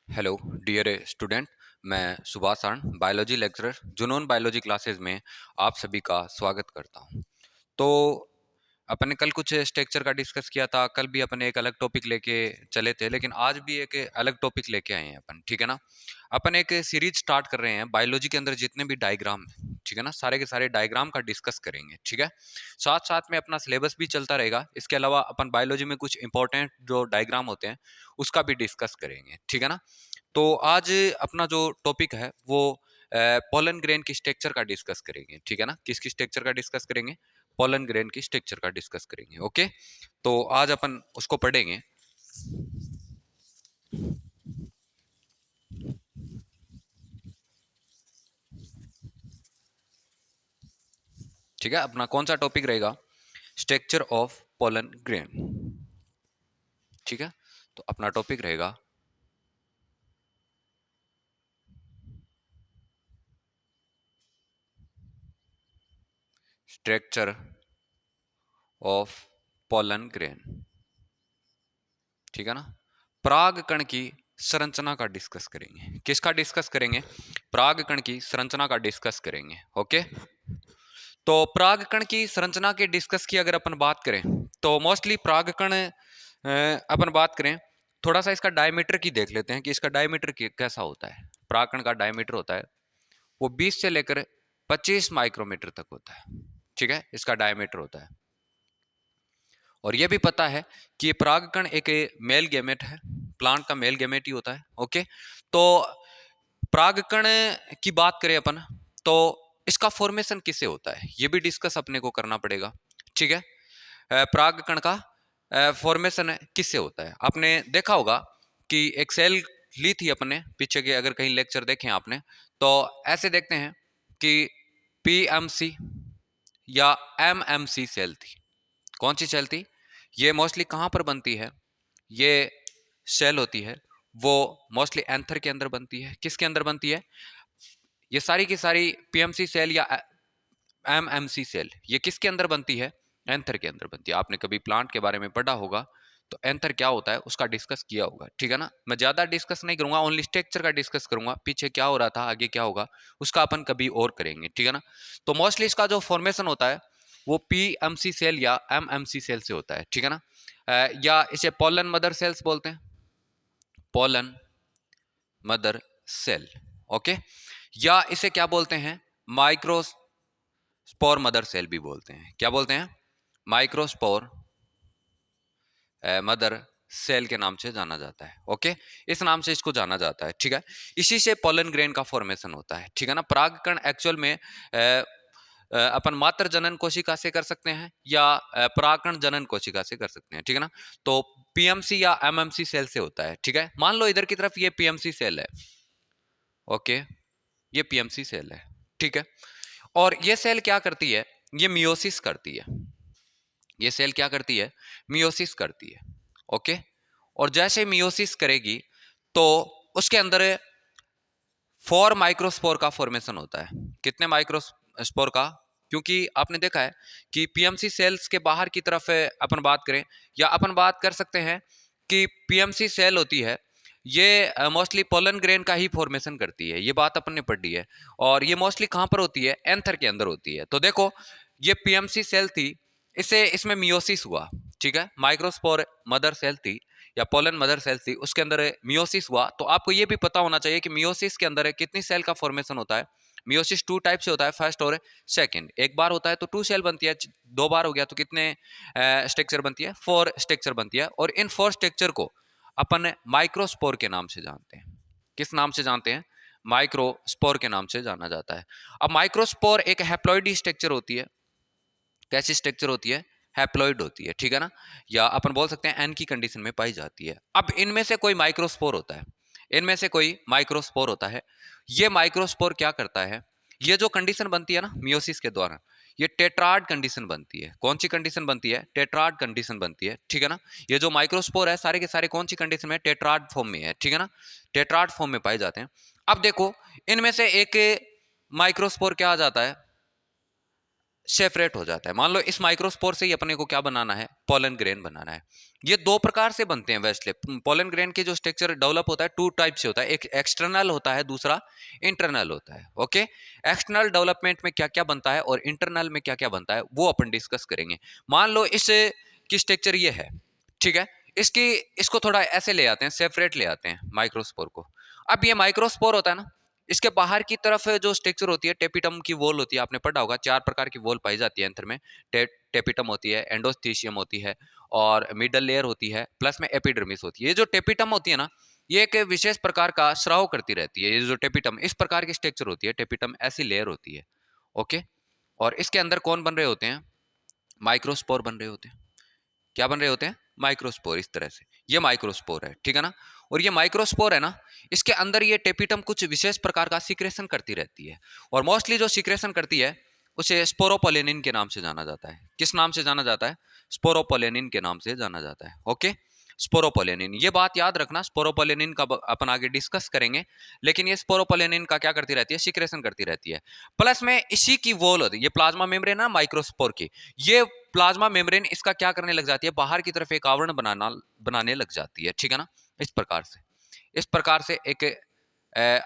Hello dear student. मैं Subhash Anand, biology lecturer, Junoon biology classes में आप सभी का स्वागत करता हूं। तो अपन ने कल कुछ स्ट्रक्चर का डिस्कस किया था, कल भी अपन एक अलग टॉपिक लेके चले थे, लेकिन आज भी एक अलग टॉपिक लेके आए हैं अपन, ठीक है ना। अपन एक सीरीज स्टार्ट कर रहे हैं बायोलॉजी के अंदर जितने भी डायग्राम हैं, ठीक है ना, सारे के सारे डायग्राम का डिस्कस करेंगे, ठीक है। साथ साथ में अपना सिलेबस भी चलता रहेगा। इसके अलावा अपन बायोलॉजी में कुछ इंपॉर्टेंट जो डायग्राम होते हैं उसका भी डिस्कस करेंगे, ठीक है ना। तो आज अपना जो टॉपिक है वो पोलन ग्रेन की स्ट्रक्चर का डिस्कस करेंगे, ठीक है ना। किसकी स्ट्रक्चर का डिस्कस करेंगे? पोलन ग्रेन की स्ट्रक्चर का डिस्कस करेंगे। ओके, तो आज अपन उसको पढ़ेंगे। ठीक है, अपना कौन सा टॉपिक रहेगा? Structure of pollen grain. ठीक है, तो अपना टॉपिक रहेगा स्ट्रक्चर ऑफ पोलन ग्रेन, ठीक है ना। पराग कण की संरचना का डिस्कस करेंगे। किसका डिस्कस करेंगे? पराग कण की संरचना का डिस्कस करेंगे। ओके, तो परागकण की संरचना के डिस्कस की अगर अपन बात करें तो मोस्टली परागकण अपन बात करें, थोड़ा सा इसका डायमीटर की देख लेते हैं कि इसका डायमीटर कैसा होता है। परागकण का डायमीटर होता है वो 20 से लेकर 25 माइक्रोमीटर तक होता है, ठीक है, इसका डायमीटर होता है। और यह भी पता है कि ये परागकण एक मेल गैमेट है, प्लांट का मेल गैमेट ही होता है। ओके, तो परागकण की बात करें अपन तो इसका फॉर्मेशन किससे होता है ये भी डिस्कस अपने को करना पड़ेगा, ठीक है। परागकण का फॉर्मेशन किससे होता है? आपने देखा होगा कि एक सेल ली थी अपने पीछे के, अगर कहीं लेक्चर देखें आपने तो ऐसे देखते हैं कि पीएमसी या एमएमसी सेल थी। कौन सी सेल थी? ये मोस्टली कहां पर बनती है? ये सेल होती है वो मोस्टली एंथर के अंदर बनती है। किसके अंदर बनती है? ये सारी की सारी पीएमसी सेल या एमएमसी सेल ये किसके अंदर बनती है? एंथर के अंदर बनती है। आपने कभी प्लांट के बारे में पढ़ा होगा तो एंथर क्या होता है उसका डिस्कस किया होगा, ठीक है ना। मैं ज्यादा डिस्कस नहीं करूंगा, ओनली स्ट्रक्चर का डिस्कस करूंगा। पीछे क्या हो रहा था, आगे क्या होगा, उसका अपन कभी और करेंगे, ठीक है ना। तो मोस्टली इसका जो फॉर्मेशन होता है वो पीएमसी सेल या एमएमसी सेल से होता है, ठीक है ना। या इसे पोलन मदर सेल्स बोलते हैं, पोलन मदर सेल। ओके, या इसे क्या बोलते हैं? माइक्रोस्पोर मदर सेल भी बोलते हैं। क्या बोलते हैं? माइक्रोस्पोर मदर सेल के नाम से जाना जाता है। ओके, इस नाम से इसको जाना जाता है, ठीक है। इसी से पोलन ग्रेन का फॉर्मेशन होता है, ठीक है ना। परागकण एक्चुअल में अपन मात्र जनन कोशिका से कर सकते हैं या परागकण जनन कोशिका से कर सकते हैं, ठीक है ना। तो पीएमसी या एमएमसी सेल से होता है, ठीक है। मान लो इधर की तरफ ये पीएमसी सेल है, ओके, ये पीएमसी सेल है, ठीक है। और ये सेल क्या करती है? ये मियोसिस करती है। ये सेल क्या करती है? मियोसिस करती है। ओके, और जैसे मियोसिस करेगी तो उसके अंदर 4 माइक्रोस्पोर का फॉर्मेशन होता है। कितने माइक्रोस्पोर का? क्योंकि आपने देखा है कि पीएमसी सेल्स के बाहर की तरफ अपन बात करें या अपन बात कर सकते हैं कि पीएमसी सेल होती है ये मोस्टली पोलन ग्रेन का ही फॉर्मेशन करती है। ये बात अपन ने पढ़ी है। और ये मोस्टली कहां पर होती है? एंथर के अंदर होती है। तो देखो, ये पीएमसी सेल थी, इसे इसमें मियोसिस हुआ, ठीक है। माइक्रोस्पोर मदर सेल थी या पोलन मदर सेल थी, उसके अंदर मियोसिस हुआ। तो आपको ये भी पता होना चाहिए कि मियोसिस के अंदर कितनी सेल का फॉर्मेशन होता है। मियोसिस 2 टाइप से होता है, फर्स्ट और सेकंड। एक बार होता है तो 2 सेल बनती है, 2 बार हो गया तो कितने स्ट्रक्चर बनती है? 4 स्ट्रक्चर बनती है। और इन 4 स्ट्रक्चर को अपन माइक्रोस्पोर के नाम से जानते हैं। किस नाम से जानते हैं? माइक्रोस्पोर के नाम से जाना जाता है। अब माइक्रोस्पोर एक हैप्लॉइड स्ट्रक्चर होती है। कैसी स्ट्रक्चर होती है? हैप्लॉइड होती है, ठीक है ना। या अपन बोल सकते हैं एन की कंडीशन में पाई जाती है। अब इनमें से कोई माइक्रोस्पोर होता है, इनमें से कोई माइक्रोस्पोर होता है। ये माइक्रोस्पोर क्या करता है? ये जो कंडीशन बनती है ना मियोसिस के द्वारा, ये टेट्राड कंडीशन बनती है। कौन सी कंडीशन बनती है? टेट्राड कंडीशन बनती है, ठीक है ना। ये जो माइक्रोस्पोर है सारे के सारे कौन सी कंडीशन में? टेट्राड फॉर्म में है, ठीक है ना। टेट्राड फॉर्म में पाए जाते हैं। अब देखो, इनमें से एक माइक्रोस्पोर क्या आ जाता है? सेपरेट हो जाता है। मान लो इस माइक्रोस्पोर से ही अपने को क्या बनाना है, पोलन ग्रेन बनाना है। ये दो प्रकार से बनते हैं वैसे। पोलन ग्रेन के जो स्ट्रक्चर डेवलप होता है टू टाइप से होता है, एक एक्सटर्नल होता है, दूसरा इंटरनल होता है। ओके, एक्सटर्नल डेवलपमेंट में क्या क्या बनता है और इंटरनल में क्या क्या बनता है वो अपन डिस्कस करेंगे। मान लो इस की स्ट्रक्चर ये है, ठीक है, इसकी इसको थोड़ा ऐसे ले आते हैं, सेपरेट ले आते हैं माइक्रोस्पोर को। अब ये माइक्रोस्पोर होता है ना, इसके बाहर की तरफ जो स्ट्रक्चर होती है, टेपिटम की वॉल होती है, आपने पढ़ा होगा 4 प्रकार की वॉल पाई जाती है एंथर में। टेपिटम होती है, एंडोस्टीशियम होती है और मिडल लेयर होती है, प्लस में एपिडर्मिस होती है। ये जो टेपिटम होती है ना, ये एक विशेष प्रकार का स्राव करती रहती है। ये जो टेपिटम इस प्रकार की स्ट्रक्चर होती है, टेपिटम ऐसी लेयर होती है। ओके, और इसके अंदर कौन बन रहे होते हैं, माइक्रोस्पोर बन रहे होते हैं। क्या बन रहे होते हैं, माइक्रोस्पोर। इस तरह से ये माइक्रोस्पोर है, ठीक है ना। और ये माइक्रोस्पोर है ना, इसके अंदर ये टेपिटम कुछ विशेष प्रकार का सिक्रेशन करती रहती है, और मोस्टली जो सिक्रेशन करती है उसे स्पोरोपोलेनिन के नाम से जाना जाता है। किस नाम से जाना जाता है, स्पोरोपोलेनिन के नाम से जाना जाता है। ओके, स्पोरोपोलेनिन, ये बात याद रखना, स्पोरोपोलेनिन का अपन आगे डिस्कस करेंगे। लेकिन ये स्पोरोपोलेनिन का क्या करती रहती है, सिक्रेशन करती रहती है। प्लस में इसी की वॉल होती है, ये प्लाज्मा मेम्ब्रेन है माइक्रोस्पोर की, ये प्लाज्मा मेम्ब्रेन इसका क्या करने लग जाती है, बाहर की तरफ एक आवरण बनाने लग जाती है, ठीक है ना। इस प्रकार से एक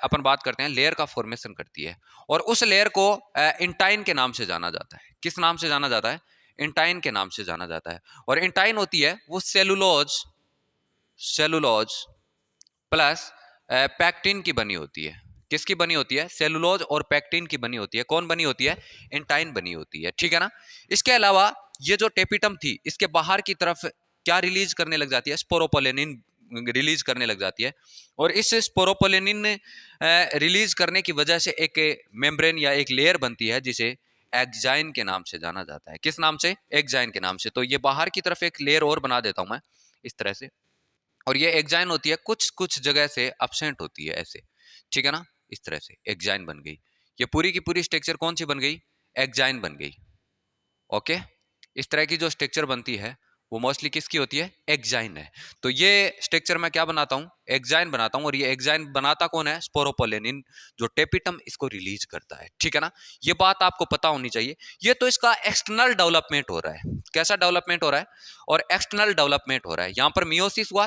अपन बात करते हैं लेयर का फॉर्मेशन करती है, और उस लेयर को इंटाइन के नाम से जाना जाता है। किस नाम से जाना जाता है, इंटाइन के नाम से जाना जाता है। और इंटाइन होती है वो सेलुलोज प्लस पैक्टिन की बनी होती है। किसकी बनी होती है, सेलुलोज और पैक्टिन की बनी होती है। कौन बनी होती है, इंटाइन बनी होती है, ठीक है ना। इसके अलावा ये जो टेपिटम थी, इसके बाहर की तरफ क्या रिलीज करने लग जाती है, स्पोरोपोलेनिन रिलीज करने लग जाती है। और इस स्पोरोपोलेनिन रिलीज करने की वजह से एक मेम्ब्रेन या एक लेयर बनती है जिसे एक्जाइन के नाम से जाना जाता है। किस नाम से, एक्जाइन के नाम से। तो ये बाहर की तरफ एक लेयर और बना देता हूं मैं इस तरह से, और ये एक्जाइन होती है कुछ कुछ जगह से अपसेंट होती है ऐसे, ठीक है ना। इस तरह से एक्जाइन बन गई, ये पूरी की पूरी स्ट्रक्चर कौन सी बन गई, एक्जाइन बन गई। ओके, इस तरह की जो स्ट्रक्चर बनती है वो मोस्टली किसकी होती है, एक्जाइन है। तो ये स्ट्रक्चर मैं क्या बनाता हूँ, एक्जाइन बनाता हूँ। और ये एक्जाइन बनाता कौन है, स्पोरोपोलेनिन, जो टेपिटम इसको रिलीज करता है, ठीक है ना। ये बात आपको पता होनी चाहिए। ये तो इसका एक्सटर्नल डेवलपमेंट हो रहा है। कैसा डेवलपमेंट हो रहा है, और एक्सटर्नल डेवलपमेंट हो रहा है। यहाँ पर मियोसिस हुआ,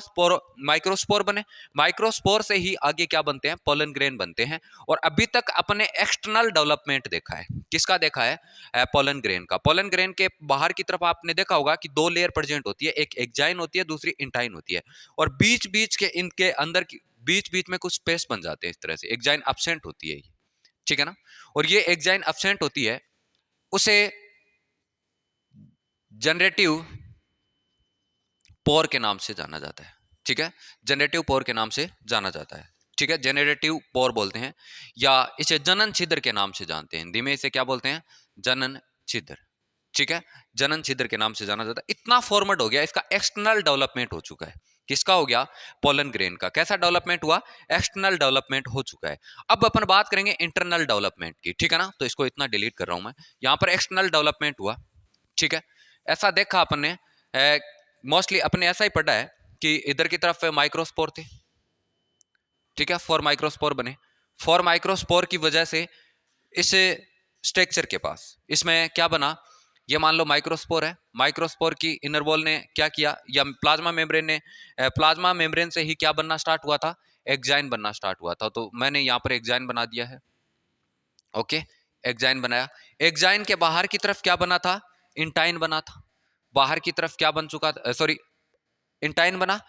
माइक्रोस्पोर बने, माइक्रोस्पोर से ही आगे क्या बनते हैं, पोलन ग्रेन बनते हैं। और अभी तक अपने एक्सटर्नल डेवलपमेंट देखा है, किसका देखा है, पोलन ग्रेन का। पोलन ग्रेन के बाहर की तरफ आपने देखा होगा कि दो लेयर प्रेजेंट होती है, एक एक्जाइन होती है, दूसरी इंटाइन होती है। और बीच बीच के इनके अंदर बीच बीच में कुछ स्पेस बन जाते हैं इस तरह से, एक्जाइन एब्सेंट होती है, ठीक है ना। और ये एक्जाइन एब्सेंट होती है, उसे जनरेटिव पोर के नाम से जाना जाता है, ठीक है, जनरेटिव पोर के नाम से जाना जाता है, ठीक है, जनरेटिव पोर बोलते हैं, या इसे जनन छिद्र के नाम से जानते हैं। हिंदी में इसे क्या बोलते हैं, जनन छिद्र, ठीक है, जनन छिद्र के नाम से जाना जाता है। इतना फॉर्मेट हो गया, इसका एक्सटर्नल डेवलपमेंट हो चुका है। किसका हो गया, पोलन ग्रेन का। कैसा डेवलपमेंट हुआ, एक्सटर्नल डेवलपमेंट हो चुका है। अब अपन बात करेंगे इंटरनल डेवलपमेंट की, ठीक है ना। तो इसको इतना डिलीट कर रहा हूं मैं, यहां पर एक्सटर्नल डेवलपमेंट हुआ, ठीक है। ऐसा देखा अपन ने, मोस्टली अपने ऐसा ही पढ़ा है कि इधर की तरफ माइक्रोस्पोर थे, ठीक है, 4 माइक्रोस्पोर बने। 4 माइक्रोस्पोर की वजह से इस स्ट्रक्चर के पास इसमें क्या बना, ये मान लो माइक्रोस्पोर है, माइक्रोस्पोर की इनर वॉल ने क्या किया, या प्लाज्मा मेम्ब्रेन ने, प्लाज्मा मेम्ब्रेन से ही क्या बनना स्टार्ट हुआ था, एक्जाइन बनना स्टार्ट हुआ था। तो मैंने यहाँ पर एक्जाइन बना दिया है। ओके, एक्जाइन बनाया। एक्जाइन के बाहर की तरफ क्या बना था, इंटाइन बना था। बाहर की तरफ क्या बन चुका था, सॉरी, इंटाइन बना।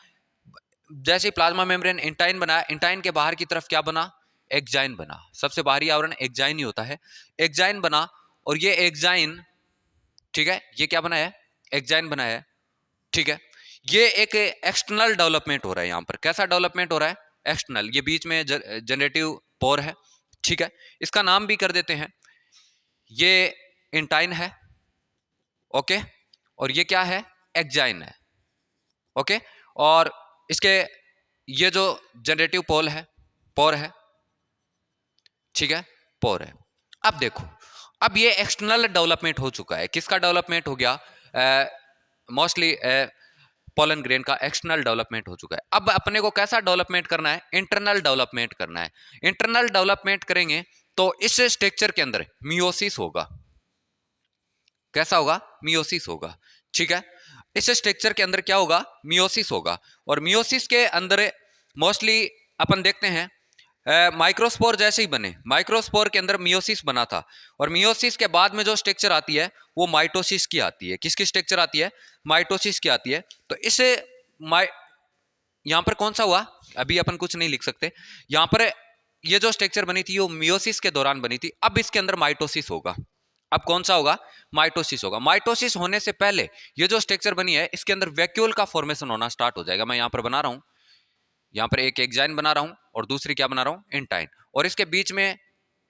जैसे प्लाज्मा मेम्ब्रेन इंटाइन बनाया, इंटाइन के बाहर की तरफ क्या बना, एक्जाइन बना। सबसे बाहरी आवरण एक्जाइन ही होता है, एक्जाइन बना। और ये एक्जाइन, ठीक है, ये क्या बना है, एक्जाइन बना है, ठीक है। ये एक एक्सटर्नल डेवलपमेंट हो रहा है यहाँ पर। कैसा डेवलपमेंट हो रहा है, एक्सटर्नल। ये बीच में जनरेटिव पोर है, ठीक है, इसका नाम भी कर देते हैं, ये इंटाइन है, ओके, और ये क्या है, एक्जाइन है, ओके। और इसके ये जो जनरेटिव पोर है, ठीक है, पोर है। अब देखो, अब ये एक्सटर्नल डेवलपमेंट हो चुका है। किसका डेवलपमेंट हो गया, मोस्टली पोलन ग्रेन का एक्सटर्नल डेवलपमेंट हो चुका है। अब अपने को कैसा डेवलपमेंट करना है, इंटरनल डेवलपमेंट करना है। इंटरनल डेवलपमेंट करेंगे तो इस स्ट्रक्चर के अंदर मियोसिस होगा, कैसा होगा? मियोसिस होगा। ठीक है, इस स्ट्रक्चर के अंदर क्या होगा? मियोसिस होगा। और मियोसिस के अंदर मोस्टली अपन देखते हैं माइक्रोस्पोर जैसे ही बने, माइक्रोस्पोर के अंदर मियोसिस बना था, और मियोसिस के बाद में जो स्ट्रक्चर आती है वो माइटोसिस की आती है। किसकी स्ट्रक्चर आती है? माइटोसिस की आती है। तो इसे यहां पर कौन सा हुआ? अभी अपन कुछ नहीं लिख सकते। यहां पर ये जो स्ट्रक्चर बनी थी वो मियोसिस के दौरान बनी थी। अब इसके अंदर माइटोसिस होगा। अब कौन सा होगा? माइटोसिस होगा। माइटोसिस होने से पहले ये जो स्ट्रक्चर बनी है इसके अंदर वैक्यूल का फॉर्मेशन होना स्टार्ट हो जाएगा। मैं यहां पर बना रहा हूं, यहां पर एक एक्साइन बना रहा हूं और दूसरी क्या बना रहा हूं? इंटाइन। और इसके बीच में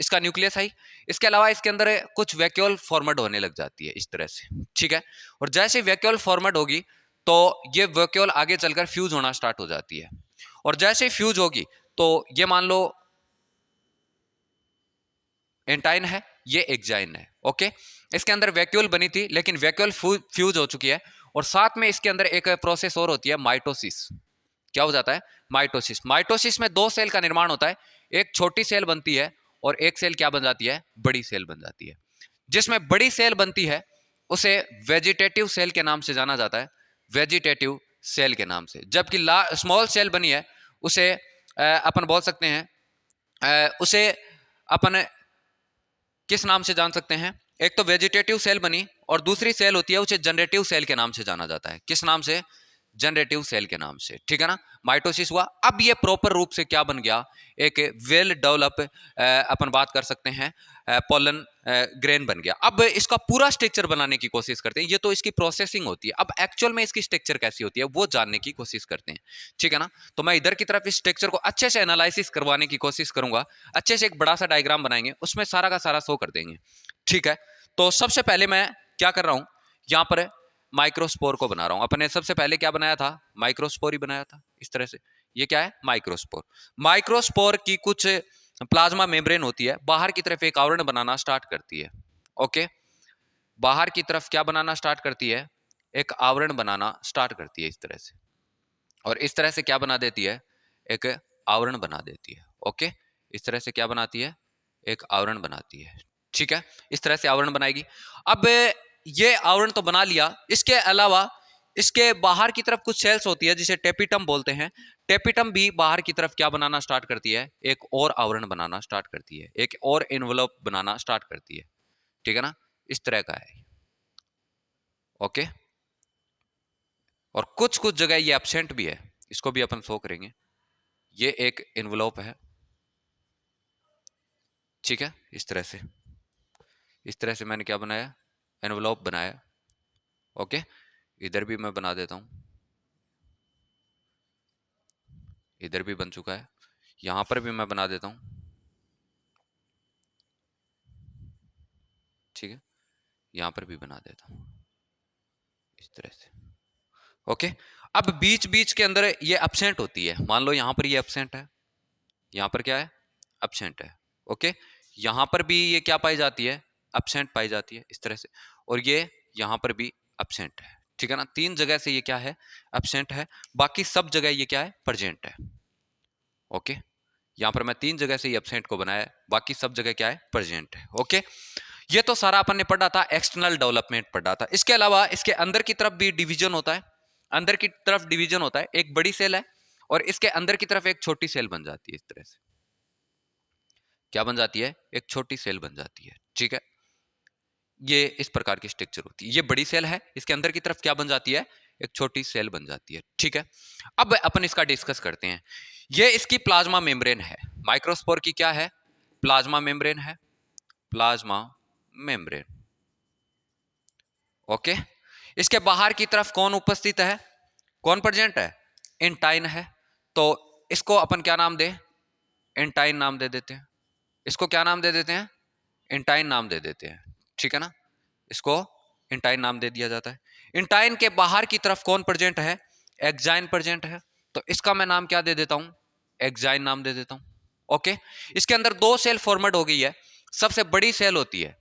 इसका न्यूक्लियस आई। इसके अलावा इसके अंदर कुछ वैक्यूल फॉर्मेट होने लग जाती है इस तरह से। ठीक है, और जैसे वैक्यूल फॉर्मेट होगी तो ये वैक्यूल आगे चलकर फ्यूज होना स्टार्ट हो जाती है। और जैसे फ्यूज होगी तो ये मान लो एंटाइन है, ये एक्साइन है। ओके, इसके अंदर वैक्यूल बनी थी लेकिन वैक्यूल फ्यूज हो चुकी है। और साथ में इसके अंदर एक प्रोसेस और होती है, माइटोसिस। क्या हो जाता है? माइटोसिस। माइटोसिस में दो सेल का निर्माण होता है। एक छोटी सेल बनती है और एक सेल क्या बन जाती है? बड़ी सेल बन जाती है। जिसमें बड़ी सेल बनती है उसे वेजिटेटिव सेल के नाम से जाना जाता है, वेजिटेटिव सेल के नाम से। जबकि स्मॉल सेल बनी है उसे अपन बोल सकते हैं, उसे अपन किस नाम से जान सकते हैं? एक तो वेजिटेटिव सेल बनी और दूसरी सेल होती है उसे जनरेटिव सेल के नाम से जाना जाता है। किस नाम से? जनरेटिव सेल के नाम से। ठीक है ना, माइटोसिस हुआ। अब ये प्रॉपर रूप से क्या बन गया? एक वेल डेवलप अपन बात कर सकते हैं पोलन ग्रेन बन गया। अब इसका पूरा स्ट्रक्चर बनाने की कोशिश करते हैं। ये तो इसकी प्रोसेसिंग होती है, अब एक्चुअल में इसकी स्ट्रक्चर कैसी होती है वो जानने की कोशिश करते हैं। ठीक है ना, तो मैं इधर की तरफ इस स्ट्रक्चर को अच्छे से एनालिसिस करवाने की कोशिश करूंगा। अच्छे से एक बड़ा सा डायग्राम बनाएंगे, उसमें सारा का सारा शो कर देंगे। ठीक है, तो सबसे पहले मैं क्या कर रहा हूं, यहां पर माइक्रोस्पोर को बना रहा हूं। अपने सबसे पहले क्या बनाया था? माइक्रोस्पोर ही बनाया था इस तरह से। ये क्या है? माइक्रोस्पोर। माइक्रोस्पोर की कुछ प्लाज्मा मेम्ब्रेन होती है, बाहर की तरफ एक आवरण बनाना स्टार्ट करती है। ओके, बाहर की तरफ क्या बनाना स्टार्ट करती है? एक आवरण बनाना स्टार्ट करती है इस तरह से। और इस तरह से क्या बना देती है? एक आवरण बना देती है। ओके, इस तरह से क्या बनाती है? एक आवरण बनाती है। ठीक है, इस तरह से आवरण बनाएगी। अब ये आवरण तो बना लिया, इसके अलावा इसके बाहर की तरफ कुछ सेल्स होती है जिसे टेपिटम बोलते हैं। टेपिटम भी बाहर की तरफ क्या बनाना स्टार्ट करती है? एक और आवरण बनाना स्टार्ट करती है, एक और एनवलप बनाना स्टार्ट करती है। ठीक है ना, इस तरह का है। ओके, और कुछ कुछ जगह ये एब्सेंट भी है, इसको भी अपन शो करेंगे। ये एक एनवलप है। ठीक है, इस तरह से, इस तरह से मैंने क्या बनाया? एनवलप बनाया। ओके, इधर भी मैं बना देता हूं, इधर भी बन चुका है, यहां पर भी मैं बना देता हूं। ठीक है, यहां पर भी बना देता हूं इस तरह से। ओके, अब बीच बीच के अंदर ये एब्सेंट होती है। मान लो यहां पर ये एब्सेंट है, यहां पर क्या है? एब्सेंट है। ओके, यहां पर भी ये क्या पाई जाती है? एब्सेंट पाई जाती है इस तरह से। और ये यहां पर भी एब्सेंट है। ठीक है ना, तीन जगह से ये क्या है? एब्सेंट है। बाकी सब जगह ये क्या है? प्रेजेंट है। ओके, यहां पर मैं तीन जगह से ये एब्सेंट को बनाया, बाकी सब जगह क्या है? प्रेजेंट है। ओके, ये तो सारा अपन ने पढ़ा था, एक्सटर्नल डेवलपमेंट पढ़ा था। इसके अलावा इसके अंदर की तरफ भी डिवीजन होता है। अंदर की तरफ डिवीजन होता है, एक बड़ी सेल है और इसके अंदर की तरफ एक छोटी सेल बन जाती है इस तरह से। क्या बन जाती है? एक छोटी सेल बन जाती है। ठीक है, ये इस प्रकार की स्ट्रक्चर होती है। ये बड़ी सेल है, इसके अंदर की तरफ क्या बन जाती है? एक छोटी सेल बन जाती है। ठीक है, अब अपन इसका डिस्कस करते हैं। ये इसकी प्लाज्मा मेम्ब्रेन है। माइक्रोस्पोर की क्या है? प्लाज्मा मेम्ब्रेन है, प्लाज्मा मेम्ब्रेन। ओके, इसके बाहर की तरफ कौन उपस्थित है? कौन प्रेजेंट है? इंटाइन है। तो इसको अपन क्या नाम दे? इंटाइन नाम दे देते हैं। इसको क्या नाम दे देते हैं? इंटाइन नाम दे देते हैं। ठीक है ना, इसको इंटाइन नाम दे दिया जाता है। इंटाइन के बाहर की तरफ कौन प्रेजेंट है? एक्साइन प्रेजेंट है। तो इसका मैं नाम क्या दे देता हूं? एक्साइन नाम दे देता हूं। ओके, इसके अंदर दो सेल फॉर्मेट हो गई है। सबसे बड़ी सेल होती है,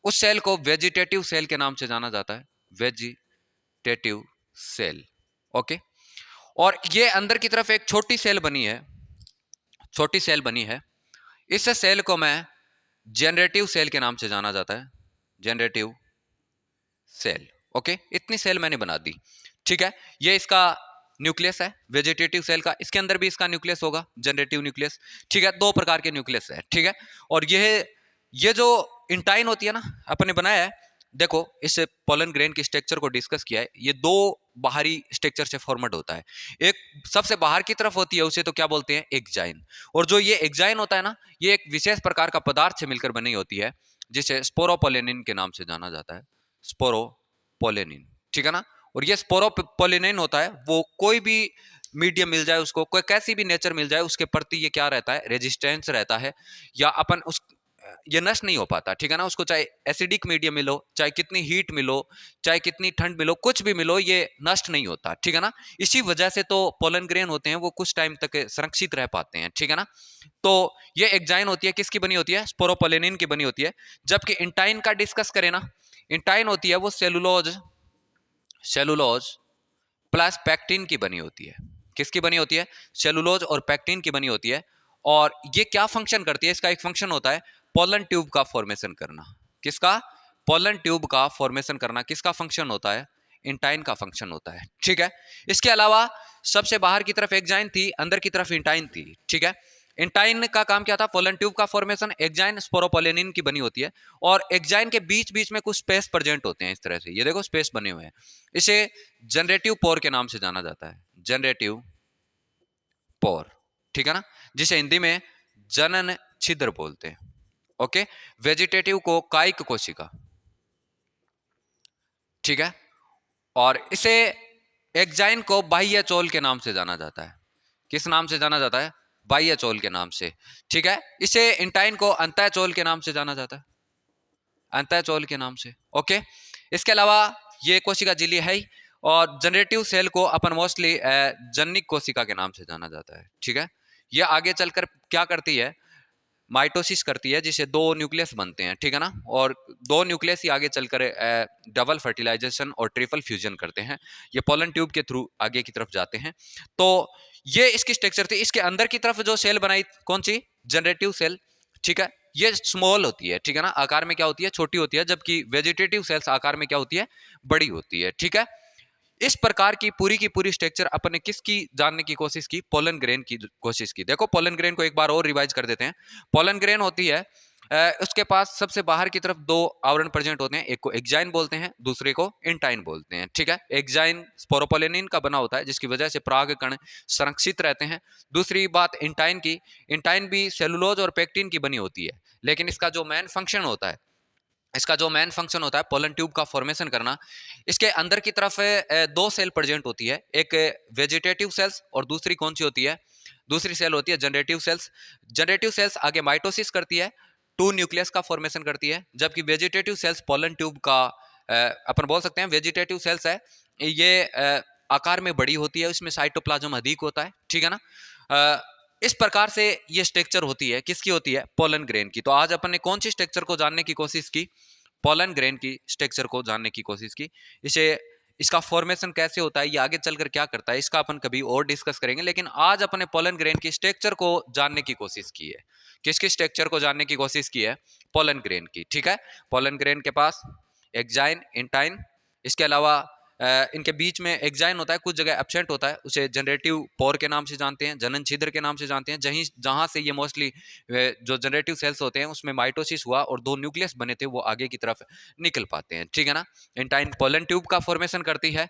उस सेल को वेजिटेटिव सेल के नाम से जाना जाता है, वेजिटेटिव सेल। ओके, और ये अंदर की तरफ एक छोटी सेल बनी है, छोटी सेल बनी है। इस सेल को मैं जनरेटिव सेल के नाम से जाना जाता है, जनरेटिव सेल। ओके, इतनी सेल मैंने बना दी। ठीक है, ये इसका न्यूक्लियस है वेजिटेटिव सेल का, इसके अंदर भी इसका न्यूक्लियस होगा, जनरेटिव न्यूक्लियस। ठीक है, दो प्रकार के न्यूक्लियस है। ठीक है, और ये जो इंटाइन होती है ना, अपने बनाया है। देखो, इस पोलन ग्रेन के स्ट्रक्चर को डिस्कस किया है। ये दो बाहरी स्ट्रक्चर से फॉर्मेट होता है। एक सबसे बाहर की तरफ होती है, उसे तो क्या बोलते हैं, एक्जाइन। और जो ये एक्जाइन होता है ना, ये एक विशेष प्रकार का पदार्थ से मिलकर बनी होती है, जिसे स्पोरोपोलेनिन के नाम से जाना जाता है। स्पोरोपोलेनिन, ठीक है ना। और ये स्पोरोपोलेनिन होता है, वो कोई भी मीडियम मिल जाए उसको, कोई कैसी भी नेचर मिल जाए, उसके प्रति ये क्या रहता है, रेजिस्टेंस रहता है, या अपन उस ये नष्ट नहीं हो पाता। ठीक है ना, उसको चाहे एसिडिक मीडियम मिलो, चाहे कितनी हीट मिलो, चाहे कितनी ठंड मिलो, कुछ भी मिलो, ये नष्ट नहीं होता। ठीक है ना, इसी वजह से तो पोलन ग्रेन होते हैं वो कुछ टाइम तक संरक्षित रह पाते हैं। ठीक है ना, तो ये एक्जाइन होती है, किसकी बनी होती है, स्पोरोपोलेनिन की बनी होती है। जबकि इंटाइन का डिस्कस करें ना, इंटाइन होती है वो सेलुलोज सेलुलोज प्लस पैक्टिन की बनी होती है। किसकी बनी होती है, सेलुलोज और पैक्टिन की बनी होती है। और ये क्या फंक्शन करती है, इसका एक फंक्शन होता है पोलन ट्यूब का फॉर्मेशन करना। किसका, पोलन ट्यूब का फॉर्मेशन करना किसका फंक्शन होता है, इंटाइन का फंक्शन होता है। ठीक है, इसके अलावा सबसे बाहर की तरफ एक्जाइन थी, अंदर की तरफ इंटाइन थी। ठीक है, इंटाइन का काम क्या था, पोलन ट्यूब का फॉर्मेशन। एक्जाइन स्पोरोपोलेनिन की बनी होती है, और एक्जाइन के बीच बीच में कुछ स्पेस प्रेजेंट होते हैं इस तरह से, ये देखो स्पेस बने हुए हैं। इसे जनरेटिव पोर के नाम से जाना जाता है, जनरेटिव पोर। ठीक है ना, जिसे हिंदी में जनन छिद्र बोलते हैं। ओके, वेजिटेटिव को कायिक कोशिका। ठीक है, और इसे एक्जाइन को बाह्य चोल के नाम से जाना जाता है। किस नाम से जाना जाता है, बाह्य चोल के नाम से। ठीक है, इसे इंटाइन को अंतः चोल के नाम से जाना जाता है, अंतः चोल के नाम से। ओके, इसके अलावा ये कोशिका झिल्ली है ही, और जनरेटिव सेल को अपन मोस्टली जननिक कोशिका के नाम से जाना जाता है। ठीक है, ये आगे चलकर क्या करती है, माइटोसिस करती है, जिसे दो न्यूक्लियस बनते हैं। ठीक है ना, और दो न्यूक्लियस ही आगे चलकर डबल फर्टिलाइजेशन और ट्रिपल फ्यूजन करते हैं। ये पोलन ट्यूब के थ्रू आगे की तरफ जाते हैं। तो ये इसकी स्ट्रक्चर थी। इसके अंदर की तरफ जो सेल बनाई, कौन सी, जनरेटिव सेल। ठीक है, ये स्मॉल होती है। ठीक है ना, आकार में क्या होती है, छोटी होती है, जबकि वेजिटेटिव सेल्स आकार में क्या होती है, बड़ी होती है। ठीक है, इस प्रकार की पूरी स्ट्रक्चर अपने किसकी जानने की कोशिश की, पोलन ग्रेन की कोशिश की। देखो, पोलन ग्रेन को एक बार और रिवाइज कर देते हैं। पोलन ग्रेन होती है, उसके पास सबसे बाहर की तरफ दो आवरण प्रेजेंट होते हैं, एक को एक्जाइन बोलते हैं, दूसरे को इंटाइन बोलते हैं। ठीक है, एक्जाइन स्पोरोपोलेनिन का बना होता है, जिसकी वजह से पराग कण संरक्षित रहते हैं। दूसरी बात इंटाइन की, इंटाइन भी सेलुलोज और पेक्टिन की बनी होती है, लेकिन इसका जो मेन फंक्शन होता है, पोलन ट्यूब का फॉर्मेशन करना। इसके अंदर की तरफ दो सेल प्रेजेंट होती है, एक वेजिटेटिव सेल्स और दूसरी कौन सी होती है, दूसरी सेल होती है जनरेटिव सेल्स। जनरेटिव सेल्स आगे माइटोसिस करती है, टू न्यूक्लियस का फॉर्मेशन करती है, जबकि वेजिटेटिव सेल्स पोलन ट्यूब का अपन बोल सकते हैं वेजिटेटिव सेल्स है, ये आकार में बड़ी होती है, उसमें साइटोप्लाज्म अधिक होता है। ठीक है ना, इस प्रकार से ये स्ट्रक्चर होती है, किसकी होती है, पोलन ग्रेन की। तो आज अपन ने कौन सी स्ट्रक्चर को जानने की कोशिश की, पोलन ग्रेन की स्ट्रक्चर को जानने की कोशिश की। इसे इसका फॉर्मेशन कैसे होता है, ये आगे चलकर क्या करता है, इसका अपन कभी और डिस्कस करेंगे। लेकिन आज अपने पोलन ग्रेन की स्ट्रक्चर को जानने की कोशिश की है। किसकी स्ट्रक्चर को जानने की कोशिश की है, पोलन ग्रेन की। ठीक है, पोलन ग्रेन के पास एक्जाइन, इंटाइन, इसके अलावा इनके बीच में एक्जाइन होता है, कुछ जगह एब्सेंट होता है, उसे जनरेटिव पोर के नाम से जानते हैं, जनन छिद्र के नाम से जानते हैं। जहां से ये मोस्टली जो जनरेटिव सेल्स होते हैं उसमें माइटोसिस हुआ और दो न्यूक्लियस बने थे, वो आगे की तरफ निकल पाते हैं। ठीक है ना, इंटाइन पोलन ट्यूब का फॉर्मेशन करती है।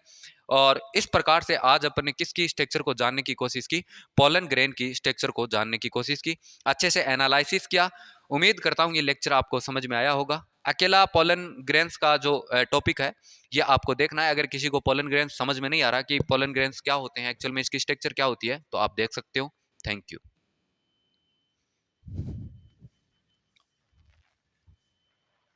और इस प्रकार से आज अपन ने किसकी स्ट्रक्चर को जानने की कोशिश की, पोलन ग्रेन की स्ट्रक्चर को जानने की कोशिश की, अच्छे से एनालिसिस किया। उम्मीद करता हूँ ये लेक्चर आपको समझ में आया होगा। अकेला पोलन ग्रेन्स का जो टॉपिक है, ये आपको देखना है। अगर किसी को पोलन ग्रेन्स समझ में नहीं आ रहा कि पोलन ग्रेन्स क्या होते हैं, एक्चुअल में इसकी स्ट्रक्चर क्या होती है, तो आप देख सकते हो। Thank you.